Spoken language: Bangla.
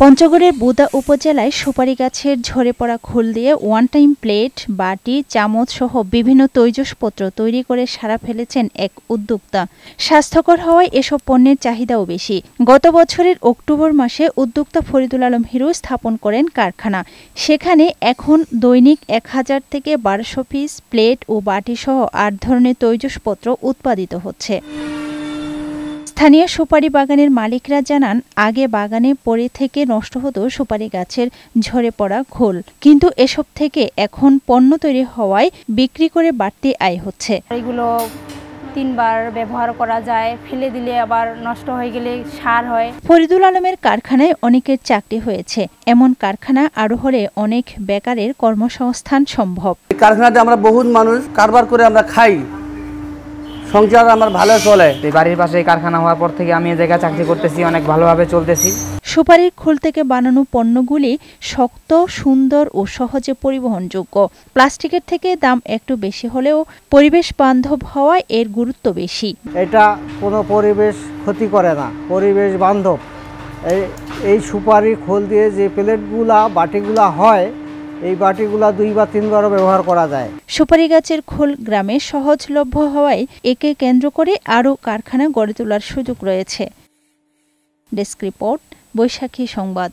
পঞ্চগড়ের বুদা উপজেলায় সুপারি গাছের ঝরে পড়া খোল দিয়ে ওয়ান টাইম প্লেট, বাটি, চামচ সহ বিভিন্ন তৈজসপত্র তৈরি করে সাড়া ফেলেছেন এক উদ্যোক্তা। স্বাস্থ্যকর হওয়ায় এসব পণ্যের চাহিদাও বেশি। গত বছরের অক্টোবর মাসে উদ্যোক্তা ফরিদুল আলম হিরু স্থাপন করেন কারখানা। সেখানে এখন দৈনিক 1000 থেকে 1200 পিস প্লেট ও বাটি সহ 8 ধরনের তৈজসপত্র উৎপাদিত হচ্ছে। স্থানীয় সুপারি বাগানের মালিকরা জানান, আগে বাগানে পড়ে থেকে নষ্ট হতো সুপারি গাছের ঝরে পড়া খোল, কিন্তু এসব থেকে এখন পণ্য তৈরি হওয়ায় বিক্রি করে বাড়তি আয় হচ্ছে। এগুলো 3 বার ব্যবহার করা যায়, ফেলে দিলে আবার নষ্ট হয়ে গেলে সার হয়। ফরিদুল আলমের কারখানায় অনেকের চাকরি হয়েছে। এমন কারখানা আরো হলে অনেক বেকারের কর্মসংস্থান সম্ভব। কারখানাতে আমরা বহুত মানুষ কারবার করে আমরা খাই, সংসার আমার ভালো চলে। বাড়ির পাশে কারখানা হওয়ার পর থেকে আমি এই জায়গায় চাকরি করতেছি, অনেক ভালোভাবে চলতেছি। সুপারির খোল থেকে বানানো পণ্যগুলি শক্ত, সুন্দর ও সহজে পরিবহনযোগ্য। প্লাস্টিকের থেকে দাম একটু বেশি হলেও পরিবেশ বান্ধব হওয়ায় এর গুরুত্ব বেশি। এটা কোনো পরিবেশ ক্ষতি করে না, পরিবেশ বান্ধব। এই সুপারি খোল দিয়ে যে প্লেটগুলা, বাটিগুলা হয়, এই বাটিগুলা 2 বা 3 বারও ব্যবহার করা যায়। সুপারি গাছের খোল গ্রামে সহজলভ্য হওয়ায় একে কেন্দ্র করে আরও কারখানা গড়ে তোলার সুযোগ রয়েছে। ডেস্ক রিপোর্ট, বৈশাখী সংবাদ।